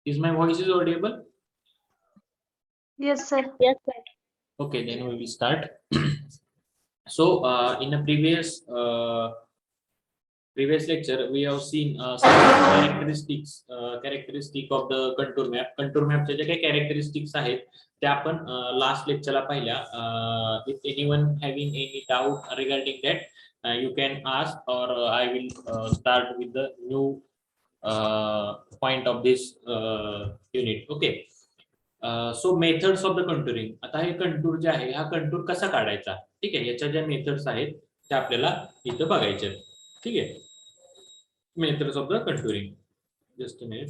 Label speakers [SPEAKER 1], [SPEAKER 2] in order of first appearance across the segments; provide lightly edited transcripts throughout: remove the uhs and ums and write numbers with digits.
[SPEAKER 1] Is my voice is audible?
[SPEAKER 2] Yes, sir.
[SPEAKER 3] Yes, sir.
[SPEAKER 1] Okay, then we will start. So, in a previous lecture, we have seen some characteristic of the contour map. Contour map चे जे काही characteristics आहेत त्या आपण last lecture ला पाहिल्या. If anyone having any doubt regarding that, you can ask, or I will start with the new point of this unit. Okay. So methods of the contouring. आता हे कंटूर जे आहे, हा कंटूर कसा काढायचा, ठीक आहे, याच्या ज्या मेथड्स आहेत त्या आपल्याला इथं बघायच्या. ठीक आहे, methods of the contouring. Just a minute.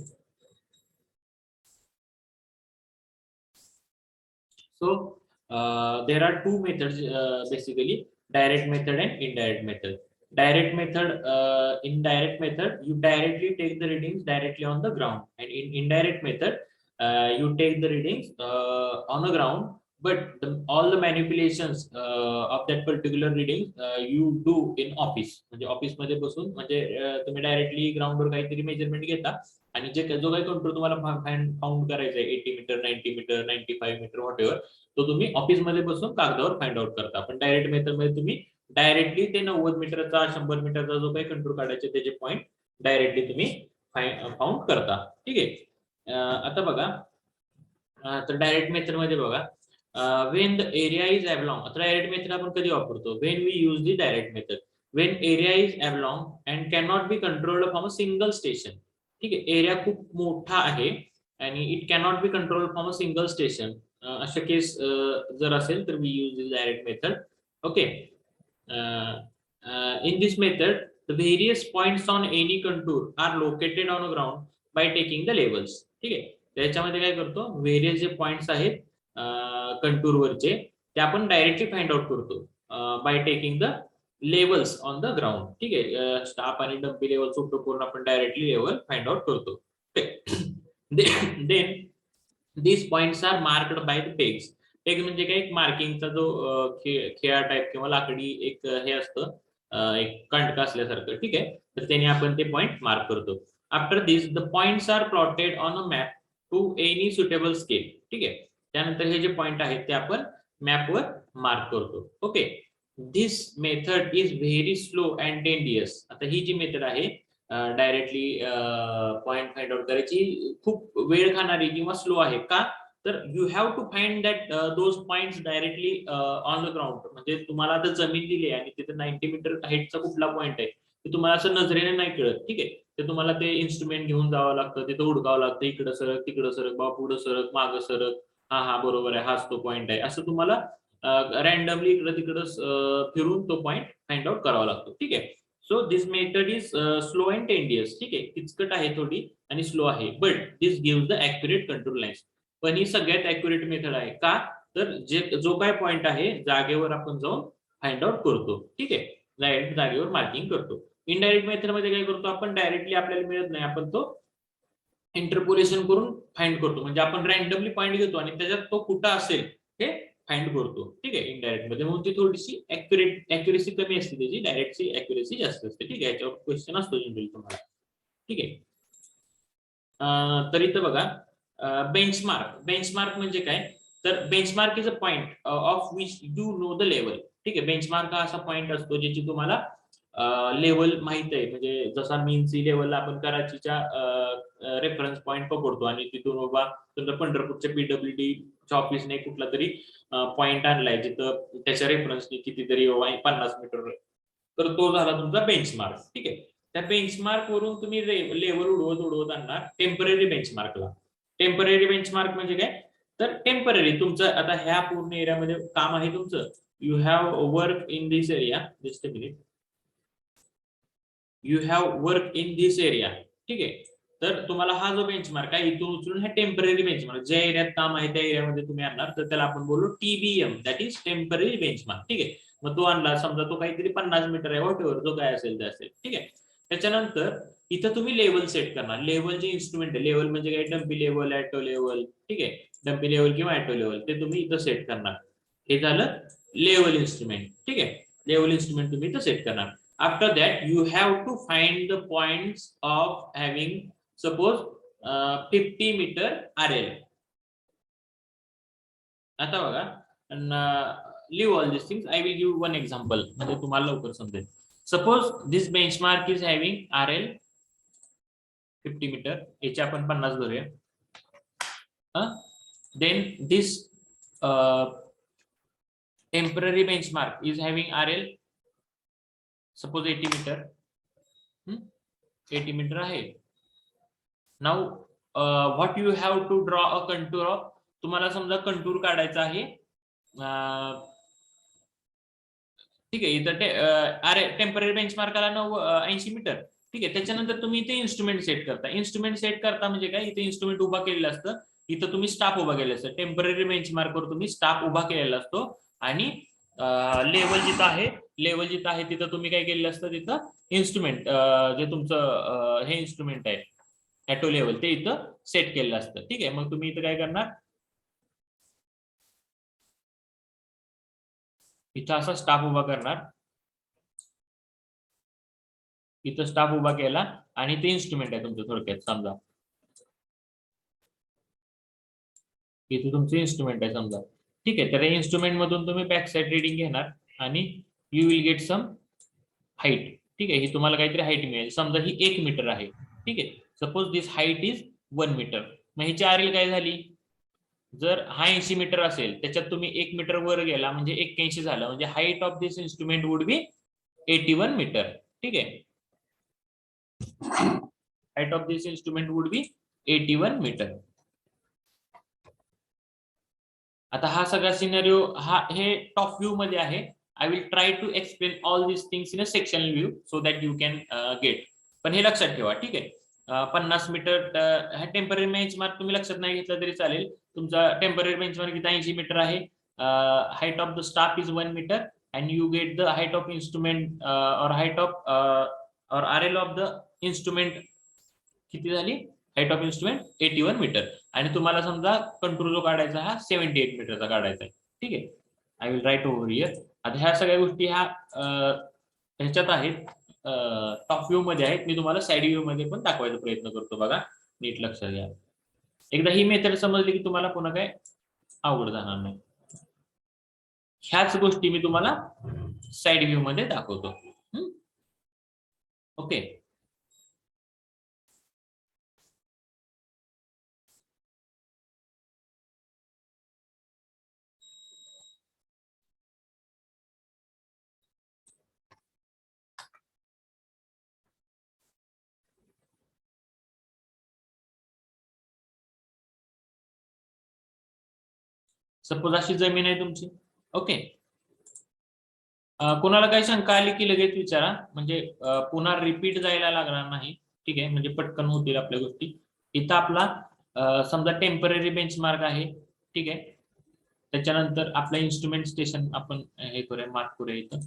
[SPEAKER 1] So there are two methods basically, direct method and indirect method. Direct method, in direct method you directly take the readings directly on the ground, and in indirect method you take the readings on the ground, but all the manipulations of that particular reading you do in office. म्हणजे office मध्ये बसून, म्हणजे तुम्ही directly ground वर काहीतरी measurement घेता आणि जो काही कंट्रोल तुम्हाला फाउंड करायचा आहे 80 मीटर 90 मीटर 95 मीटर व्हॉटएव्हर, तो तुम्ही ऑफिस मध्ये बसून कागदावर फाइंड आउट करता. पण डायरेक्ट मेथड मध्ये तुम्ही डायरेक्टली ते 90 मीटरचा 100 मीटरचा जो काही कंट्रोल काढायचे त्याचे पॉईंट डायरेक्टली तुम्ही फाउंड करता. ठीक आहे. आता बघा, तर डायरेक्ट मेथड मध्ये बघा, when the area is oblong. आता डायरेक्ट मेथड आपण कधी वापरतो? when we use the direct method, when area is oblong and cannot be controlled from a single station. ठीक आहे, एरिया खूप मोठा आहे आणि it cannot be control from a single station. अशा केस जर असेल तर we use this direct method. Okay. In this method, the various points on any contour are located on the ground by taking the labels. ठीक आहे, त्याच्यामध्ये काय करतो, various जे पॉइंट्स आहेत कंटूर वरचे ते आपण डायरेक्टली फाइंड आउट करतो by taking the levels on the ground. ठीक आहे, स्टाफ आणि डम्पी लेवल्स उपयोग करून आपण डायरेक्टली लेवल फाइंड आउट करतो. Then these points are marked by the pegs. Peg म्हणजे काय, एक मार्किंगचा जो खेळा टाइप किंवा लाकडी एक हे असतं, एक कंटका असल्यासारखं. ठीक आहे, तर त्याने आपण ते पॉइंट मार्क करतो. After this the points are plotted on a map to any suitable scale. ठीक आहे, त्यानंतर हे जे पॉइंट आहेत ते आपण मॅपवर मार्क करतो. Okay. This method is very slow and tedious. आता ही जी मेथड आहे डायरेक्टली पॉइंट फाइंड आउट करायची, खूप वेळ खाणारी किंवा स्लो आहे. का तर you have to find that those points directly on the ground. म्हणजे तुम्हाला आता जमीन दिली आहे आणि तिथे 90 मीटर हाईटचा कुठला पॉइंट आहे ते तुम्हाला असं नजरेने नाही कळत. ठीक आहे, ते तुम्हाला ते इन्स्ट्रुमेंट घेऊन जावं लागतं, तिथं हुडकावं लागतं, इकडं सरक तिकडं सरक, बा पुढं सरक मागं सरक, हा बरोबर आहे, हाच तो पॉइंट आहे, असं तुम्हाला रॅन्डमली इकडं तिकडं फिरून तो पॉइंट फाइंड आउट करावा लागतो. ठीक आहे. So this method is slow and tedious. ठीक आहे, किचकट आहे थोडी आणि स्लो आहे, but this gives the accurate control lines. पण ही सगळ्यात ॲक्युरेट मेथड आहे. का तर जो काय पॉइंट आहे जागेवर आपण जाऊन फाइंड आउट करतो. ठीक आहे, डायरेक्ट जागेवर मार्किंग करतो. इनडायरेक्ट मेथड मध्ये काय करतो आपण, डायरेक्टली आपल्याला मिळत नाही, आपण तो इंटरपोलेशन करून फाइंड करतो. म्हणजे आपण रॅन्डमली पॉइंट घेतो आणि त्याच्यात तो कुठं असेल हे फाइंड करतो. ठीक आहे, इनडायरेक्ट मध्ये म्हणून ती थोडीशी ॲक्युरेसी कमी असते त्याची, डायरेक्टची ॲक्युरेसी जास्त असते. ठीक आहे, याच्यावर क्वेश्चन असतो जनरली तुम्हाला. ठीक आहे. तर इथं बघा, बेंचमार्क म्हणजे काय, तर benchmark is a point of which you know the level. ठीक आहे, बेंचमार्क हा असा पॉइंट असतो ज्याची तुम्हाला लेवल माहित आहे. म्हणजे जसा मीन सी लेवलला आपण कराचीच्या रेफरन्स पॉइंट पकडतो आणि तिथून बाबा समजा पंढरपूरच्या पीडब्ल्यूडीच्या ऑफिसने कुठला तरी पॉइंट आणलाय जिथं त्याच्या रेफरन्सने कितीतरी 50 मीटर, तर तो झाला तुमचा बेंचमार्क. ठीक आहे, त्या बेंचमार्क वरून तुम्ही लेवल उडवत आणणार टेम्पररी बेंचमार्कला. टेम्पररी बेंचमार्क म्हणजे काय, तर टेम्पररी तुमचं आता ह्या पूर्ण एरियामध्ये काम आहे तुमचं, you have work in this area, just a minute, you have work in this area. ठीक आहे, तर तुम्हाला हा जो बेंचमार्क आहे इथून उचलून हा टेम्पररी बेंचमार्क, ज्या एरियात काम आहे त्या एरियामध्ये तुम्ही आणणार, तर त्याला आपण बोलू TBM, that is temporary benchmark. ठीक आहे, मग तो आणला, समजा तो काहीतरी 50 मीटर आहे, व्हॉटएव्हर जो काय असेल ते असेल. ठीक आहे, त्याच्यानंतर इथं तुम्ही लेवल सेट करणार. लेवल जे इन्स्ट्रुमेंट आहे, लेवल म्हणजे काय, डम्पी लेवल, ॲटो लेवल. ठीक आहे, डम्पी लेवल किंवा ॲटो लेवल ते तुम्ही इथं सेट करणार. हे झालं लेवल इन्स्ट्रुमेंट. ठीक आहे, लेवल इन्स्ट्रुमेंट तुम्ही इथं सेट करणार. After that, you have to find the points of having, suppose 50 metre RL. आता बघा, leave all this things. I will give one example म्हणजे तुम्हाला लवकर समजेल. Suppose this benchmark is having RL 50 metre, याचे आपण 50 धरूया. Then this temporary benchmark is having RL suppose 80 meter. 80 meter आहे. Now what you have to draw a contour of. तुम्हाला समजा कंटूर काढायचा आहे, ठीक आहे. इथं टेम्पररी बेंचमार्काला 80 मीटर, ठीक आहे. त्याच्यानंतर तुम्ही इथे इन्स्ट्रुमेंट सेट करता. इन्स्ट्रुमेंट सेट करता म्हणजे काय, इथे इन्स्ट्रुमेंट उभा केलेलं असतं, इथं तुम्ही स्टाफ उभा केलेला असतं. टेम्पररी बेंचमार्कवर तुम्ही स्टाफ उभा केलेला असतो आणि लेवल जिथं आहे तिथं तुम्ही काय केलेलं असतं, तिथं इन्स्ट्रुमेंट जे तुमचं हे इन्स्ट्रुमेंट आहे ॲटो लेवल ते इथं सेट केलेलं असतं, ठीक आहे. मग तुम्ही इथं काय करणार, इथं असा स्टाफ उभा करणार, इथं स्टाफ उभा केला आणि ते इन्स्ट्रुमेंट आहे तुमचं. थोडक्यात समजा इथे तुमचं इन्स्ट्रुमेंट आहे समजा, ठीक आहे. तर इन्स्ट्रुमेंट मधून तुम्ही बॅक साइड रीडिंग घेणार आणि you will get some height, ठीक आहे. ही तुम्हाला काहीतरी हाईट मिळेल. समजा ही 1 मीटर आहे, ठीक आहे. Suppose this height is 1 metre. मग ह्याची RL काय झाली, जर हा 80 मीटर असेल त्याच्यात तुम्ही 1 मीटर वर गेला म्हणजे 81 झालं, म्हणजे height of this instrument would be 81 metre, ठीक आहे. Height of this instrument would be 81 metre. आता हा सगळा सिनेरिओ हे टॉप व्ह्यू मध्ये आहे. I will try to explain all this things in a sectional view so that you can get. पण हे लक्षात ठेवा, ठीक आहे. 50 मीटर हा टेम्पररी बेंचमार्क तुम्ही लक्षात नाही घेतला तरी चालेल. तुमचा टेम्पररी बेंचमार्क इथे 80 मीटर आहे. Height of the staff is 1 metre and you get the height of instrument और हाईट ऑफ और RL ऑफ द इन्स्ट्रुमेंट किती झाली, हाईट ऑफ इन्स्ट्रुमेंट 81 मीटर. आणि तुम्हाला समजा कंट्रोल जो काढायचा हा 78 मीटरचा काढायचा आहे, ठीक आहे. I will write over here. आता ह्या सगळ्या गोष्टी ह्याच्यात आहेत, टॉप व्ह्यू मध्ये आहेत. मी तुम्हाला साइड व्ह्यू मध्ये पण दाखवायचा प्रयत्न करतो. बघा नीट लक्षात घ्या. एकदा ही मेथड समजली की तुम्हाला पुन्हा काय अवघड जाणार नाही. ह्याच गोष्टी मी तुम्हाला साइड व्ह्यू मध्ये दाखवतो. ओके. सपोज अशी जमीन आहे तुमची, ओके. कोणाला काही शंका आली की लगेच विचारा, म्हणजे पुन्हा रिपीट जायला लागणार नाही, ठीक आहे. म्हणजे पटकन होतील आपल्या गोष्टी. इथं आपला समजा टेम्पररी बेंचमार्क आहे, ठीक आहे. त्याच्यानंतर आपलं इन्स्ट्रुमेंट स्टेशन आपण हे करूया, मार्क करूया इथं.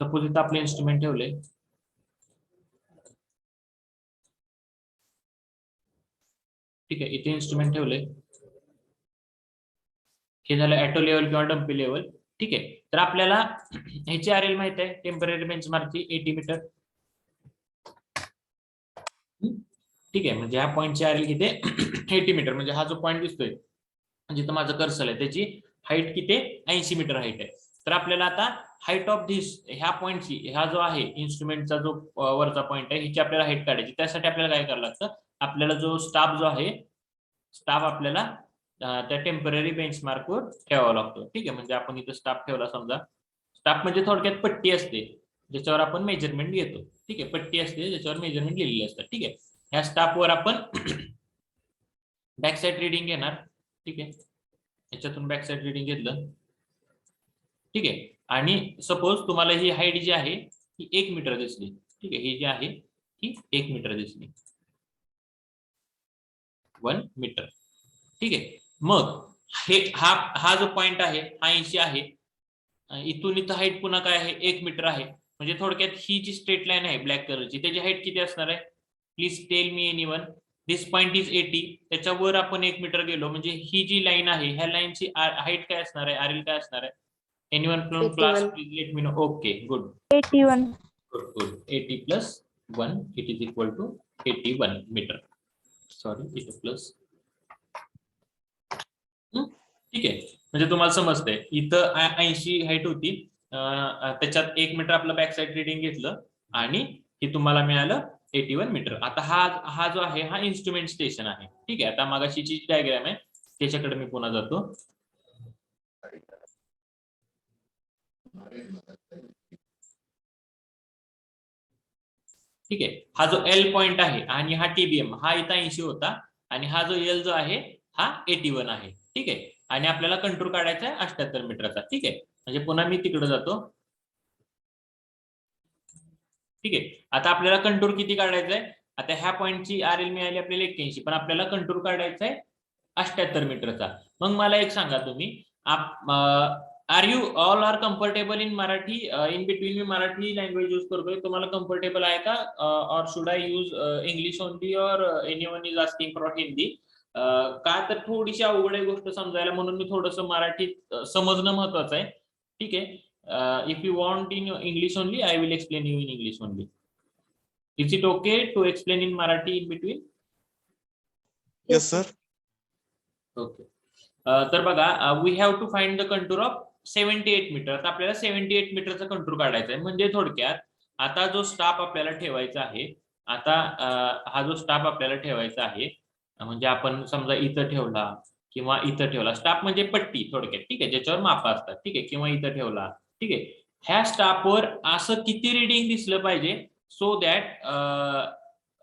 [SPEAKER 1] सपोज इथं आपले इन्स्ट्रुमेंट ठेवले, ठीक आहे. इथे इन्स्ट्रुमेंट ठेवले, हे झालं ॲटो लेवल किंवा डम्पी लेवल, ठीक आहे. तर आपल्याला ह्याची RL माहित आहे, टेम्पररी बेंचमार्कची 80 मीटर, ठीक आहे. म्हणजे ह्या पॉईंटची RL किती 80 मीटर. म्हणजे हा जो पॉईंट दिसतोय जिथं माझं कर्सर आहे त्याची हाईट किती 80 मीटर हाईट आहे. तर आपल्याला आता हाईट ऑफ दिस ह्या पॉईंटची, ह्या जो आहे इन्स्ट्रुमेंटचा जो वरचा पॉईंट आहे ह्याची आपल्याला हाईट काढायची. त्यासाठी आपल्याला काय करावं लागतं, आपल्याला जो स्टाफ जो आहे, स्टाफ आपल्याला त्या टेम्पररी बेंचमार्कवर ठेवावा लागतो, ठीक आहे. म्हणजे आपण इथं स्टाफ ठेवला समजा. स्टाफ म्हणजे थोडक्यात पट्टी असते ज्याच्यावर आपण मेजरमेंट घेतो, ठीक आहे. पट्टी असते ज्याच्यावर मेजरमेंट लिहिलेली असतात, ठीक आहे. ह्या स्टाफवर आपण बॅक साइड रीडिंग घेणार, ठीक आहे. याच्यातून बॅक साइड रीडिंग घेतलं, ठीक आहे. आणि सपोज तुम्हाला ही हाईट जी आहे ही 1 मीटर दिसली, ठीक आहे. ही जी आहे ही 1 मीटर दिसली, 1 मीटर, ठीक आहे. मग हा जो पॉइंट आहे हा 80 आहे. इथून इथं हाईट पुन्हा काय आहे 1 मीटर आहे. म्हणजे थोडक्यात ही जी स्ट्रेट लाईन आहे ब्लॅक कलरची त्याची हाईट किती असणार आहे, please tell me anyone. This point is 80, त्याच्यावर आपण 1 मीटर गेलो म्हणजे ही जी लाईन आहे ह्या लाईनची हाईट काय असणार आहे, RL काय असणार आहे. Anyone from class please let me know. Okay good,
[SPEAKER 2] 81.
[SPEAKER 1] Good good. 80 plus 1 it is equal to 81 meter. Sorry इथं प्लस. ठीक आहे, म्हणजे तुम्हाला समजतंय इथं 80 हाईट होती, त्याच्यात 1 मीटर आपलं बॅक साइड रिडिंग घेतलं आणि हे तुम्हाला मिळालं 81 मीटर. आता हा जो आहे हा इन्स्ट्रुमेंट स्टेशन आहे. ठीक आहे, आता मागाशीची डायग्राम आहे त्याच्याकडे मी पुन्हा जातो. ठीक आहे, हा जो एल पॉइंट आहे आणि हा टीबीएम हा इथं 80 होता आणि हा जो एल जो आहे हा 81 आहे. ठीक आहे, आणि आपल्याला कंटूर काढायचा आहे 78 मीटरचा. ठीक आहे, म्हणजे पुन्हा मी तिकडे जातो. ठीक आहे, आता आपल्याला कंटूर किती काढायचा आहे? आता ह्या पॉइंटची आर एल मिळाली आपल्याला 81, पण आपल्याला कंटूर काढायचा आहे 78 मीटरचा. मग मला एक सांगा तुम्ही, are you all are comfortable in Marathi? In between मी मराठी लँग्वेज यूज करतोय, तुम्हाला कम्फर्टेबल आहे का? और should I use English only और anyone is asking for Hindi? का तर थोडीशी अवघड आहे गोष्ट समजायला, म्हणून मी थोडस मराठीत समजणं महत्वाचं आहे. ठीक आहे, if you want in English only, I will explain you in English only. Is it okay to explain in Marathi in between?
[SPEAKER 2] Yes, sir.
[SPEAKER 1] Okay. तर बघा, we have to find the contour of 78 metre. आता आपल्याला 78 मीटरचा contour काढायचा आहे. म्हणजे थोडक्यात आता जो स्टाफ आपल्याला ठेवायचा आहे, आता हा जो स्टाफ आपल्याला ठेवायचा आहे, म्हणजे आपण समजा इथं ठेवला किंवा इथं ठेवला. स्टाफ म्हणजे पट्टी थोडक्यात. ठीक आहे, ज्याच्यावर मापा असतात. ठीक आहे, किंवा इथं ठेवला. ठीक आहे, ह्या स्टाफवर असं किती रिडिंग दिसलं पाहिजे, सो दॅट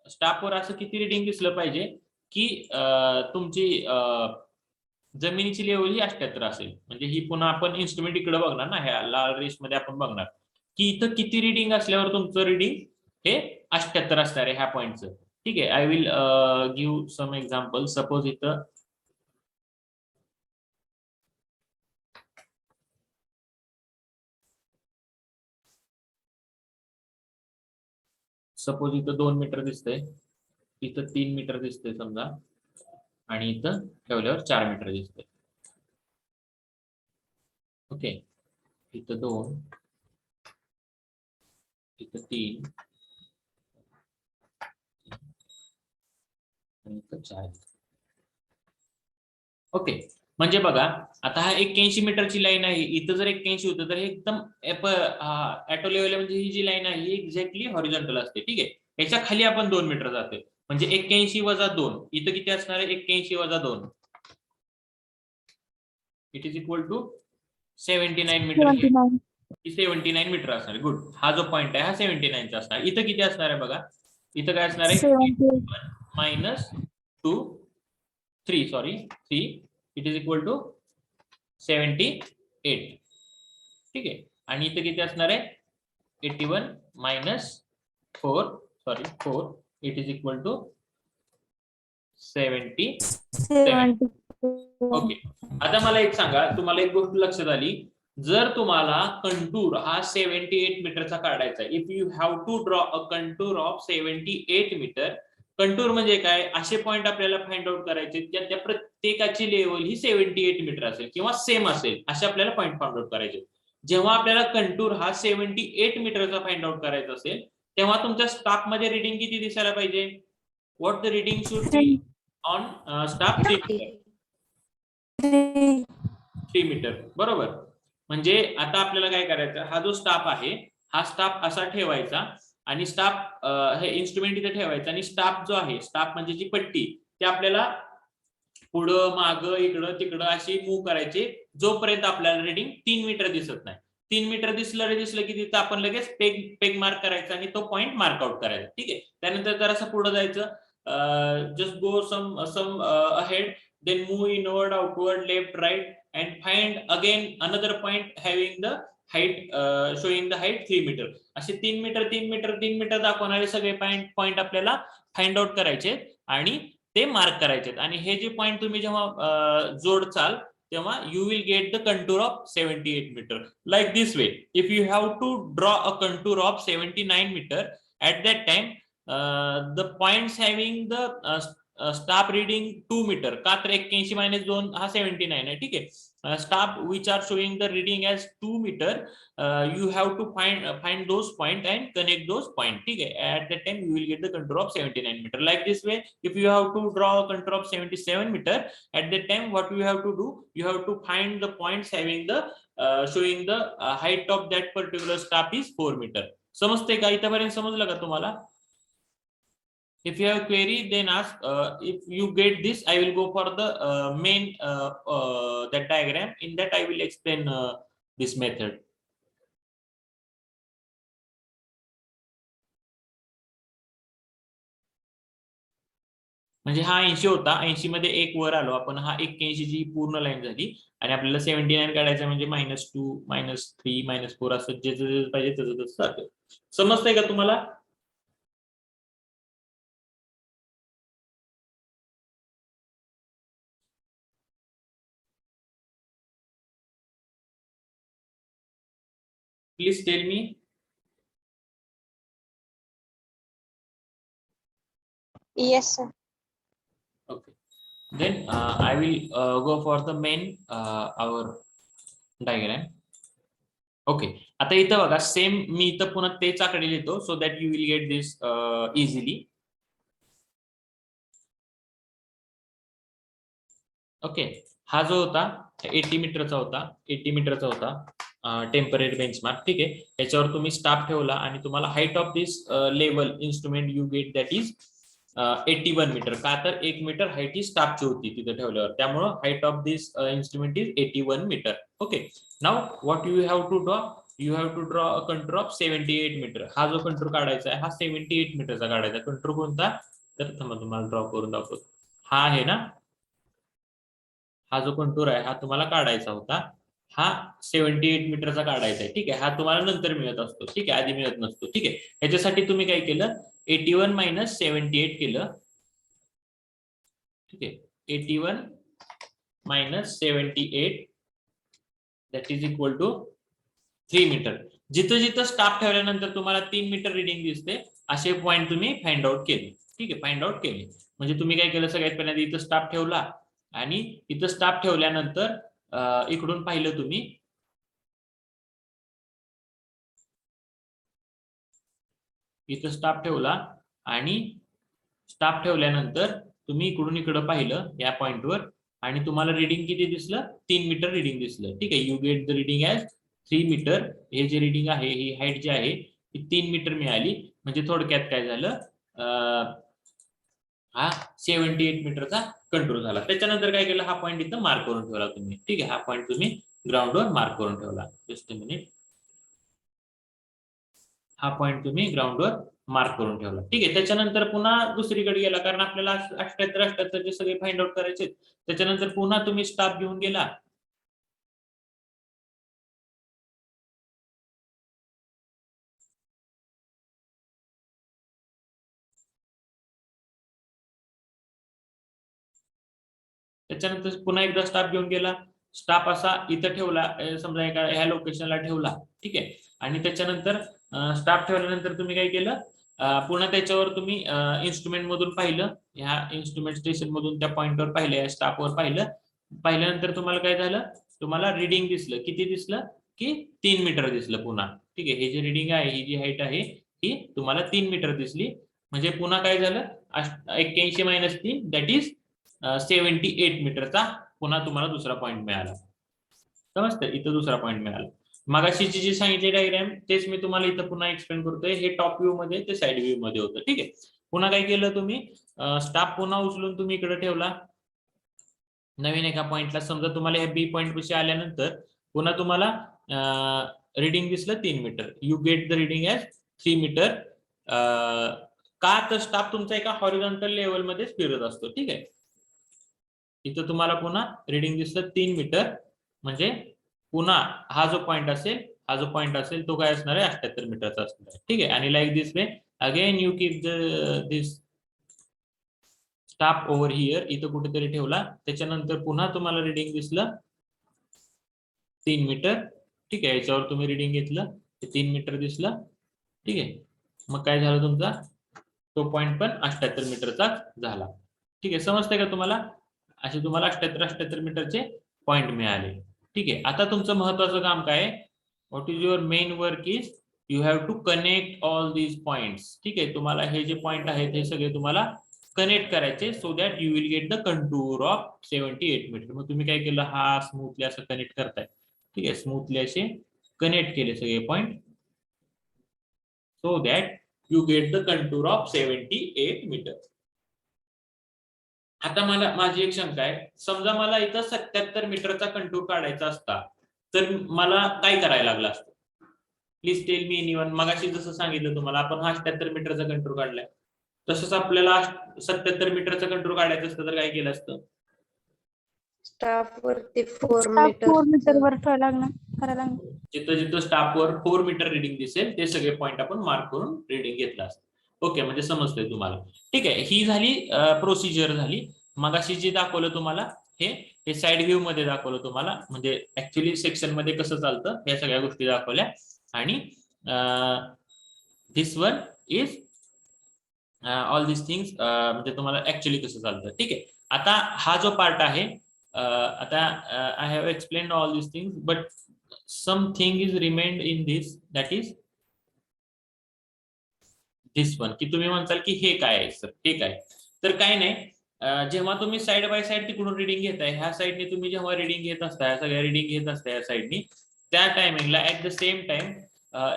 [SPEAKER 1] स्टाफवर असं किती रिडिंग दिसलं पाहिजे की तुमची जमिनीची लेवल ही 78 असेल. म्हणजे ही पुन्हा आपण इन्स्ट्रुमेंट इकडे बघणार ना, ह्या लाल रेस मध्ये आपण बघणार की इथं किती रिडिंग असल्यावर तुमचं रिडिंग हे 78 असणार आहे ह्या पॉइंटचं. ठीक आहे, I will give some example. Suppose इथं सपोज इथं 2 मीटर दिसतंय, इथं 3 मीटर दिसतंय समजा, आणि इथं ठेवल्यावर 4 मीटर दिसतंय. ओके, इथं 2, इथं 3 आणि इथं 4. ओके, म्हणजे बघा आता हा 81 मीटरची लाईन आहे. इथं जर 81 होतं तर हे एकदम ऍटो लेवल, म्हणजे ही जी लाईन आहे ही एक्झॅक्टली हॉरिझॉन्टल असते. ठीक आहे, याच्या खाली आपण 2 मीटर जातोय, म्हणजे 81 वजा 2 इथं किती असणार आहे? 81 वजा 2 it is equal to 79 metre. 79 metre असणार. गुड, हा जो पॉइंट आहे हा 79 चा असणार. इथं किती असणार आहे बघा, इथं काय असणार आहे? Minus 2 3 sorry 3 it is equal to 78. ठीक आहे, आणि इथं किती असणार आहे? 81 minus 4 sorry 4 it is equal to 77. Okay, आता मला एक सांगा, तुम्हाला एक गोष्ट लक्षात आली, जर तुम्हाला कंटूर हा 78 मीटरचा काढायचा, if you have to draw a contour of 78 metre. Contour म्हणजे काय? असे पॉइंट आपल्याला फाइंड आउट करायचे त्या प्रत्येकाची लेवल ही 78 मीटर असेल किंवा सेम असेल, असे आपल्याला पॉइंट फाइंड आउट करायचे. जेव्हा आपल्याला कंटूर हा 78 मीटरचा फाइंड आउट करायचा असेल, तेव्हा तुमच्या स्टाफ मध्ये रिडिंग किती दिसायला पाहिजे? What the reading should be on staff? 3 metre. बरोबर, म्हणजे आता आपल्याला काय करायचं, हा जो स्टाफ आहे हा स्टाफ असा ठेवायचा आणि स्टाफ हे इन्स्ट्रुमेंट इथे ठेवायचं, आणि स्टाफ जो आहे, स्टाफ म्हणजे जी पट्टी, ते आपल्याला पुढं मागं इकडं तिकडं अशी मूव्ह करायची जोपर्यंत आपल्याला रिडिंग 3 मीटर दिसत नाही. 3 मीटर दिसलं की तिथं आपण लगेच पेग मार्क करायचा आणि तो पॉइंट मार्क आउट करायचा. ठीक आहे, त्यानंतर जरासं पुढे जायचं, just go some ahead, then move inward, outward, left, right, and find again another point having the height, showing the height 3 metre. असे 3 मीटर दाखवणारे सगळे पॉइंट आपल्याला फाइंड आउट करायचे आणि ते मार्क करायचे. आणि हे जे पॉइंट तुम्ही जेव्हा जोडचाल तेव्हा you will get the contour of 78 metre like this way. If you have to draw a contour of 79 metre, at that time the points having the staff reading 2 metre, का तर 81 मायनस 2 हा 79 आहे. ठीक आहे. Staff which are showing the reading as 2 metre, you have to find those point and connect those point. ठीक आहे. At that time you will get the control of 79 metre. Like this way, if you have to draw a control of 77 metre, at that time what you have to do, you have to find the points having the showing the height of that particular staff is 4 meter. समजते का? इथपर्यंत समजलं का तुम्हाला? If you have query, then ask. If you get this, I will go for the main that diagram. In that I will explain this method. म्हणजे हा 80 होता, 80 मध्ये एक वर आलो आपण, हा 81 ची पूर्ण लाईन झाली आणि आपल्याला 79 काढायचं म्हणजे -2 -3 -4 असं जे पाहिजे तसं जातं. समजतंय का तुम्हाला? Please tell me.
[SPEAKER 3] Yes, sir.
[SPEAKER 1] Okay. Then I will go for the main our diagram. Okay. आता इथं बघा, सेम मी इथं पुन्हा तेच आकडे लिहितो so that you will get this easily. Okay. हा जो होता 80 मीटरचा होता, 80 मीटरचा होता टेम्पररी बेंचमार्क. ठीक आहे. याच्यावर तुम्ही स्टाफ ठेवला आणि तुम्हाला height of this level instrument you get that is 81 metre. का तर 1 मीटर हाईट ही स्टाफची होती तिथे ठेवल्यावर, त्यामुळे height of this instrument is 81 metre. Okay. Now what you have to draw, you have to draw a control of 78 metre. हा जो control काढायचा आहे हा 78 मीटरचा काढायचा. कंट्रोल कोणता? तर थांबा तुम्हाला ड्रॉ करून दाखवतो. हा आहे ना, हा जो कंटूर आहे हा तुम्हाला काढायचा होता. हा 78 मीटरचा काढायचा आहे. ठीक आहे. हा तुम्हाला नंतर मिळत असतो. ठीक आहे. आधी मिळत नसतो. ठीक आहे. ह्याच्यासाठी तुम्ही काय केलं, 81 मायनस 78 केलं. ठीक आहे. 81 minus 78 that is equal to 3 metre. जिथं जिथं स्टाफ ठेवल्यानंतर तुम्हाला 3 मीटर रिडिंग दिसते असे पॉईंट तुम्ही फाइंड आउट केले. ठीक आहे. फाइंड आउट केले म्हणजे तुम्ही काय केलं, सगळ्यात पहिल्यांदा इथं स्टाफ ठेवला आणि इथं स्टाफ ठेवल्यानंतर इकडून पाहिलं तुम्ही, इथं स्टाफ ठेवला आणि स्टाफ ठेवल्यानंतर तुम्ही इकडून इकडं पाहिलं या पॉइंटवर आणि तुम्हाला रिडिंग किती दिसलं, 3 मीटर रिडिंग दिसलं. ठीक आहे. You get the reading as 3 metre. हे जे रिडिंग आहे, ही हाईट जी आहे ती 3 मीटर मिळाली. म्हणजे थोडक्यात काय झालं, हा 78 मीटरचा कंट्रोल झाला. त्याच्यानंतर काय केलं, हा पॉईंट इथं मार्क करून ठेवला तुम्ही. ठीक आहे. हा पॉईंट तुम्ही ग्राउंडवर मार्क करून ठेवला. Just a minute. हा पॉईंट तुम्ही ग्राउंडवर मार्क करून ठेवला. ठीक आहे. त्याच्यानंतर पुन्हा दुसरीकडे गेला, कारण आपल्याला 78 चे सगळे फाइंड आउट करायचे. त्याच्यानंतर पुन्हा तुम्ही स्टाफ घेऊन गेला. त्याच्यानंतर पुन्हा एकदा स्टाफ घेऊन गेला. स्टाफ असा इथं ठेवला, समजा एका ह्या लोकेशनला ठेवला. ठीक आहे. आणि त्याच्यानंतर स्टाफ ठेवल्यानंतर तुम्ही काय केलं, पुन्हा त्याच्यावर तुम्ही इन्स्ट्रुमेंट मधून पाहिलं, ह्या इन्स्ट्रुमेंट स्टेशन मधून त्या पॉइंटवर पाहिलं, या स्टाफवर पाहिलं. पाहिल्यानंतर तुम्हाला काय झालं, तुम्हाला रिडिंग दिसलं. किती दिसलं की 3 मीटर दिसलं पुन्हा. ठीक आहे. हे जे रिडिंग आहे, ही जी हाईट आहे ही तुम्हाला 3 मीटर दिसली. म्हणजे पुन्हा काय झालं, 81 मायनस 3 दॅट इज 78 मीटरचा पुन्हा तुम्हाला दुसरा पॉईंट मिळाला. समजतं? इथं दुसरा पॉईंट मिळाला. मगाशी जी सांगितली डायग्राम तेच मी तुम्हाला इथं पुन्हा एक्सप्लेन करतोय. हे टॉप व्ह्यू मध्ये, ते साइड व्ह्यू मध्ये होतं. ठीक आहे. पुन्हा काय केलं तुम्ही, स्टाफ पुन्हा उचलून तुम्ही इकडे ठेवला नवीन एका पॉइंटला. समजा तुम्हाला या बी पॉइंट पाशी आल्यानंतर पुन्हा तुम्हाला रिडिंग दिसलं 3 metre. You get the reading as 3 metre. का तर स्टाफ तुमचा एका हॉरिझॉन्टल लेवल मध्येच फिरत असतो. ठीक आहे. इथं तुम्हाला पुन्हा रिडिंग दिसलं 3 मीटर. म्हणजे पुन्हा हा जो पॉइंट असेल तो काय असणार आहे, 78 मीटरचा असणार आहे. ठीक आहे. आणि like this way again you keep this staff over here. इथं कुठेतरी ठेवला. त्याच्यानंतर पुन्हा तुम्हाला रिडिंग दिसलं 3 मीटर. ठीक आहे. याच्यावर तुम्ही रिडिंग घेतलं, 3 मीटर दिसलं. ठीक आहे. मग काय झालं, तुमचा तो पॉइंट पण 78 मीटरचा झाला. ठीक आहे, समजतंय का तुम्हाला? असे तुम्हाला 78 मीटरचे पॉइंट मिळाले. ठीक आहे, आता तुमचं महत्वाचं काम काय आहे? What is your main work is you have to connect all these points. ठीक आहे, तुम्हाला हे जे पॉइंट आहेत हे सगळे तुम्हाला कनेक्ट करायचे so that you will get the contour of 78 metre. मग तुम्ही काय केलं, हा स्मूथली असं कनेक्ट करताय. ठीक आहे, स्मूथली असे कनेक्ट केले सगळे point so that you get the contour of 78 metre. आता मला माझी एक शंका आहे, समजा मला इथं 77 मीटरचा कंटूर काढायचा असता तर मला काय करायला लागलं असतं? Please tell me anyone. मगाशी जसं सांगितलं तुम्हाला, आपण 78 मीटरचा कंटूर काढलाय, तसंच आपल्याला 77 मीटरचा कंटूर काढायचं असतं तर काय केलं असतं?
[SPEAKER 4] स्टाफ वरती 4
[SPEAKER 5] स्टाफ 4 मीटर
[SPEAKER 4] मीटर
[SPEAKER 5] वर ठेवायला करायला लागणार.
[SPEAKER 1] जिथं जिथं स्टाफवर 4 मीटर रिडिंग दिसेल ते सगळे पॉइंट आपण मार्क करून रिडिंग घेतलं असतं. ओके, म्हणजे समजतंय तुम्हाला? ठीक आहे, ही झाली प्रोसिजर झाली. मगाशी जे दाखवलं तुम्हाला हे साइड व्ह्यू मध्ये दाखवलं तुम्हाला, म्हणजे ऍक्च्युली सेक्शन मध्ये कसं चालतं या सगळ्या गोष्टी दाखवल्या. आणि this one is all this things, म्हणजे तुम्हाला ऍक्च्युली कसं चालतं. ठीक आहे, आता हा जो पार्ट आहे, आता I have explain all this things but something is remained in this, that is this one. की तुम्ही म्हणताल की हे काय आहे सर, हे काय? तर काय नाही, जेव्हा तुम्ही साइड बाय साइड तिकडून रिडिंग घेताय, ह्या साइडने तुम्ही जेव्हा रिडिंग घेत असताय, सगळ्या रिडिंग घेत असताय या साइडनी, त्या टायमिंगला ऍट द सेम टाइम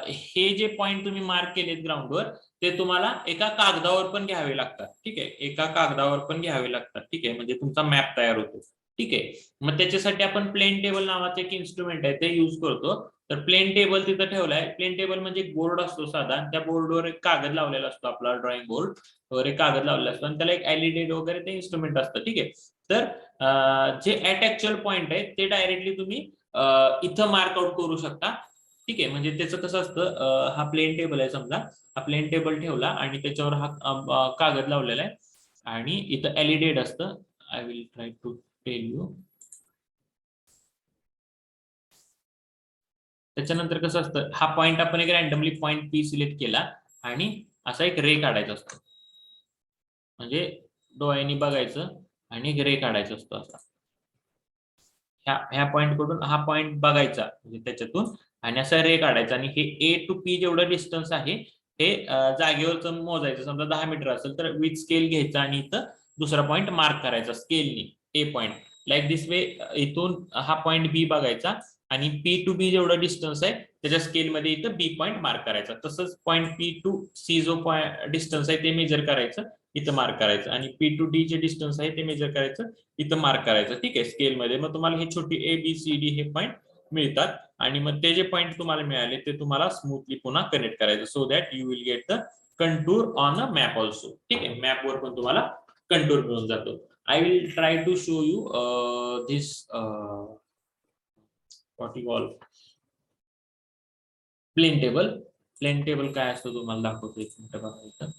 [SPEAKER 1] हे जे पॉइंट तुम्ही मार्क केलेत ग्राउंडवर ते तुम्हाला एका कागदावर पण घ्यावे लागतात. ठीक आहे, एका कागदावर पण घ्यावे लागतात. ठीक आहे, म्हणजे तुमचा मॅप तयार होतो. ठीक आहे, मग त्याच्यासाठी आपण प्लेन टेबल नावाचं एक इन्स्ट्रुमेंट आहे ते युज करतो. तर प्लेन टेबल तिथं ठेवलाय. प्लेन टेबल म्हणजे एक बोर्ड असतो साधा, त्या बोर्डवर एक कागद लावलेला असतो, आपला ड्रॉइंग बोर्ड वर एक कागद लावलेला असतो आणि त्याला एक एलईडी वगैरे ते इन्स्ट्रुमेंट असतं. ठीक आहे, तर जे ऍट ऍक्च्युअल पॉइंट आहे ते डायरेक्टली तुम्ही इथं मार्क आउट करू शकता. ठीक आहे, म्हणजे त्याचं कसं असतं, हा प्लेन टेबल आहे समजा, हा प्लेन टेबल ठेवला आणि त्याच्यावर हा कागद लावलेला आहे आणि इथं एलईडी असतं. I will try to tell you. त्याच्यानंतर कसं असतं, हा पॉइंट आपण एक रॅन्डमली पॉइंट पी सिलेक्ट केला आणि असा एक रे काढायचा असतो, म्हणजे डोळ्यांनी बघायचं आणि एक रे काढायचा असतो असा. ह्या पॉइंट कडून हा पॉइंट बघायचा म्हणजे त्याच्यातून आणि असा रे काढायचा आणि हे ए टू पी जेवढं डिस्टन्स आहे हे जागेवर मोजायचं. समजा 10 मीटर असेल तर विथ स्केल घ्यायचा आणि इथं दुसरा पॉइंट मार्क करायचा स्केलनी, ए पॉइंट. लाईक दिस वे, इथून हा पॉइंट बी बघायचा आणि पी टू बी जेवढं डिस्टन्स आहे त्याच्या स्केलमध्ये इथं बी पॉइंट मार्क करायचा. तसंच पॉइंट पी टू सी जो डिस्टन्स आहे ते मेजर करायचं, इथं मार्क करायचं आणि पी टू डी जे डिस्टन्स आहे ते मेजर करायचं, इथं मार्क करायचं. ठीक आहे, स्केलमध्ये. मग तुम्हाला हे छोटी ए बी सी डी हे पॉइंट मिळतात आणि मग ते जे पॉइंट तुम्हाला मिळाले ते तुम्हाला स्मूथली पुन्हा कनेक्ट करायचं so that you will get the contour on a map also. ठीक आहे, मॅपवर पण तुम्हाला कंटूर मिळून जातो. I will try to show you this what you call plane table. Plane table काय असतं तुम्हाला दाखवतो, एक मिनिट बघा इथं.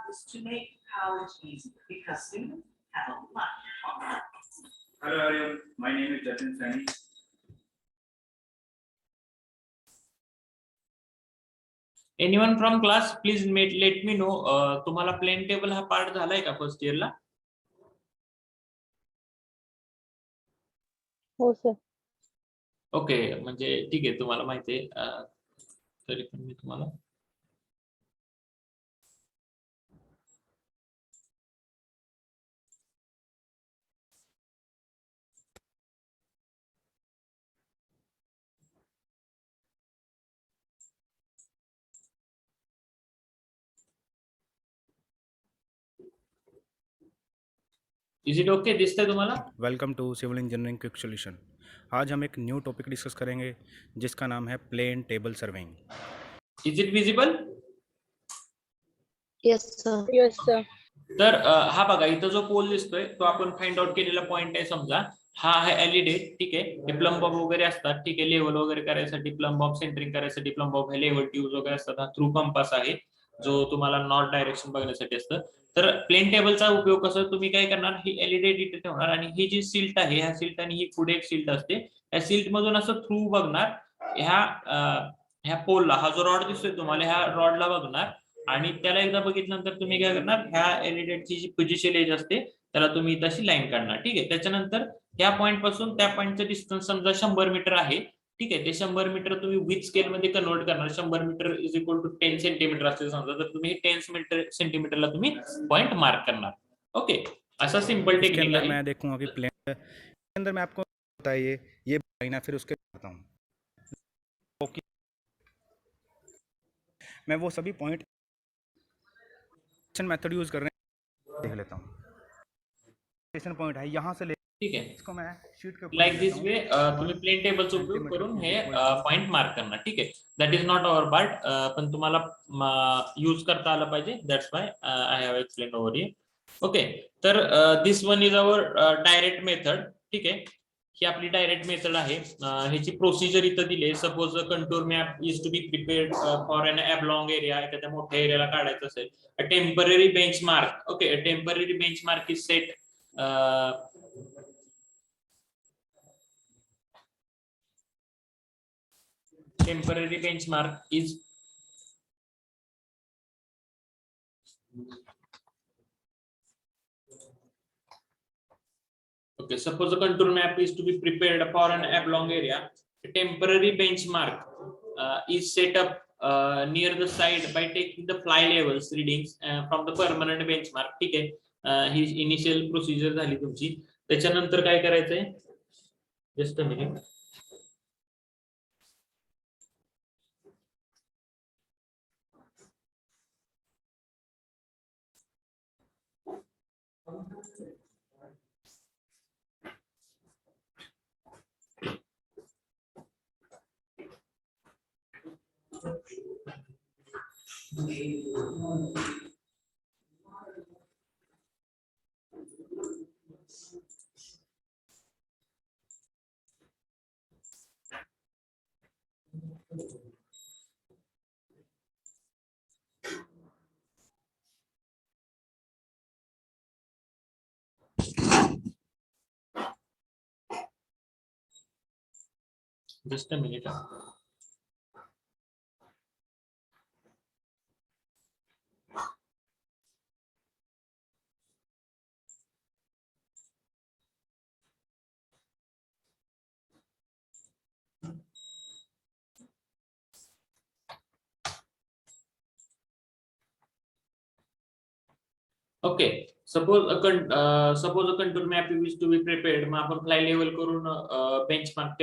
[SPEAKER 6] Is to make college easy because students have a lot of fun.
[SPEAKER 7] Hello everyone, my name is Jatin Sani.
[SPEAKER 1] Anyone from class please let me know. तुम्हाला plain table हा part झालाय का फर्स्ट इयरला?
[SPEAKER 3] हो sir.
[SPEAKER 1] Okay, म्हणजे ठीक आहे, तुम्हाला माहिती आहे. तरी पण मी तुम्हाला इज इट ओके? दिसतंय तुम्हाला?
[SPEAKER 8] Welcome to Civil Engineering Quick Solution. आज हम एक न्यू टॉपिक डिस्कस करेंगे जिसका नाम है plane table surveying.
[SPEAKER 1] Is it visible?
[SPEAKER 4] Yes, sir.
[SPEAKER 3] Yes, sir.
[SPEAKER 1] तर हा बघा इथं जो पोल दिसतोय तो आपण फाइंड आउट केलेला पॉइंट आहे. समजा हा आहे एलईडी, ठीक आहे. हे प्लम बॉब वगैरे असतात, ठीक आहे. लेवल वगैरे करायसाठी प्लम बॉब, सेंटरिंग करायसाठी प्लम बॉब, हे लेवल ट्यूब्स वगैरे असतात. हा थ्रू कंपास आहे जो तुम्हाला नॉर्थ डायरेक्शन बघण्यासाठी असतं. तर प्लेन टेबलचा उपयोग कसा, तुम्ही काय करणार, ही एलईडी तिथे ठेवणार आणि ही जी सिल्ट आहे, ह्या सिल्ट आणि ही पुढे एक सिल्ट असते, त्या सिल्ट मधून असं थ्रू बघणार ह्या पोलला. हा जो रॉड दिसतोय तुम्हाला, ह्या रॉडला बघणार आणि त्याला एकदा बघितल्यानंतर तुम्ही काय करणार, ह्या एलईडीची जी पोझिशन एज असते त्याला तुम्ही तशी लाईन काढणार, ठीक आहे. त्याच्यानंतर त्या पॉईंट पासून त्या पॉईंटचं डिस्टन्स समजा 100 मीटर आहे, ठीक आहे. ते 100 मीटर तुम्ही विथ स्केल मध्ये कन्वर्ट करणार. 100 metre is equal to 10 centimetre असते समजा, तर तुम्ही 10 सेंटीमीटरला तुम्ही पॉइंट मार्क करणार. ओके, असा सिंपल
[SPEAKER 8] इसके
[SPEAKER 1] टेक्निक
[SPEAKER 8] अंदर
[SPEAKER 1] आहे.
[SPEAKER 8] मैं देखूंगा कि प्लेन के अंदर मैं आपको बताइए ये लाइन फिर उसके बताता हूँ। मैं वो सभी पॉइंट मेथड यूज कर रहे हैं, देख लेता हूँ। पॉइंट है यहाँ से ले,
[SPEAKER 1] ठीक आहे.
[SPEAKER 8] इसको मैं शीट के
[SPEAKER 1] लाईक दिस वे तुम्ही प्लेन टेबलचा उपयोग करून हे पॉइंट मार्क करणार, ठीक आहे. That is not our part, पण तुम्हाला यूज करता आलं पाहिजे. That's why I have explain over here. Okay, तर this one is our direct method, ठीक आहे. ही आपली डायरेक्ट मेथड आहे. ह्याची प्रोसिजर इथं दिली आहे. Suppose contour map is to be prepared for an oblong area, एखाद्या मोठ्या एरियाला काढायचं असेल. A temporary benchmark, okay, a temporary benchmark is set temporary benchmark is okay. Suppose a contour map is to be prepared for an oblong area. A temporary benchmark is set up near the side by taking the fly levels readings from the permanent benchmark, ठीक आहे. ही initial procedure झाली तुमची. त्याच्यानंतर काय करायचंय, just a minute. Just a minute. Okay, suppose a contour map is to be prepared. मग आपण fly level करून बेंचमार्क,